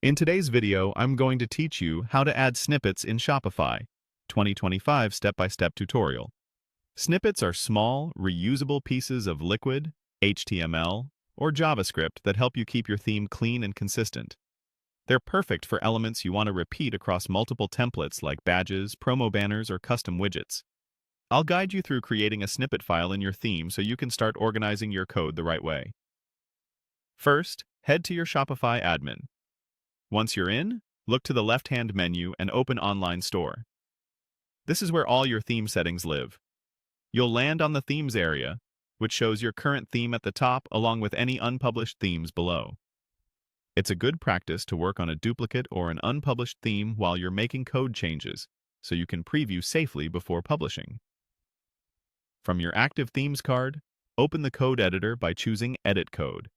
In today's video, I'm going to teach you how to add snippets in Shopify 2025 step-by-step tutorial. Snippets are small, reusable pieces of liquid, HTML, or JavaScript that help you keep your theme clean and consistent. They're perfect for elements you want to repeat across multiple templates like badges, promo banners, or custom widgets. I'll guide you through creating a snippet file in your theme so you can start organizing your code the right way. First, head to your Shopify admin. Once you're in, look to the left-hand menu and open Online Store. This is where all your theme settings live. You'll land on the Themes area, which shows your current theme at the top along with any unpublished themes below. It's a good practice to work on a duplicate or an unpublished theme while you're making code changes, so you can preview safely before publishing. From your Active Themes card, open the code editor by choosing Edit Code.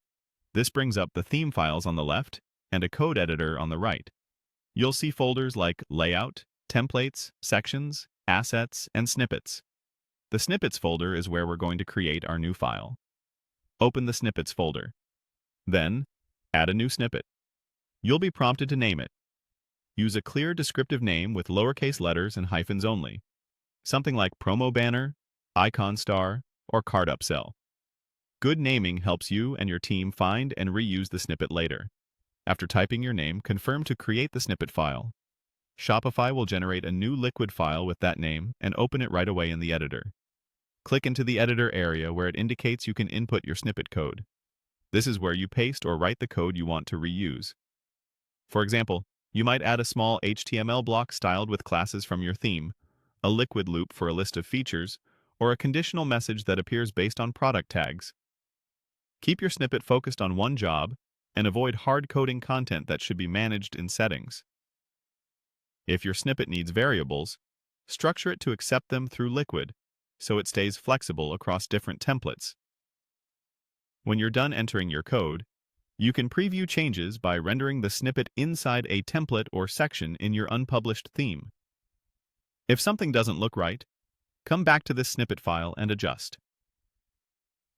This brings up the theme files on the left and a code editor on the right. You'll see folders like Layout, Templates, Sections, Assets, and Snippets. The Snippets folder is where we're going to create our new file. Open the Snippets folder. Then, add a new snippet. You'll be prompted to name it. Use a clear descriptive name with lowercase letters and hyphens only. Something like promo banner, icon star, or card upsell. Good naming helps you and your team find and reuse the snippet later. After typing your name, confirm to create the snippet file. Shopify will generate a new liquid file with that name and open it right away in the editor. Click into the editor area where it indicates you can input your snippet code. This is where you paste or write the code you want to reuse. For example, you might add a small HTML block styled with classes from your theme, a liquid loop for a list of features, or a conditional message that appears based on product tags. Keep your snippet focused on one job and avoid hard-coding content that should be managed in settings. If your snippet needs variables, structure it to accept them through Liquid, so it stays flexible across different templates. When you're done entering your code, you can preview changes by rendering the snippet inside a template or section in your unpublished theme. If something doesn't look right, come back to this snippet file and adjust.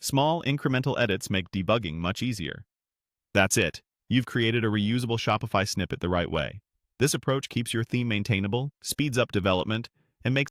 Small incremental edits make debugging much easier. That's it. You've created a reusable Shopify snippet the right way. This approach keeps your theme maintainable, speeds up development, and makes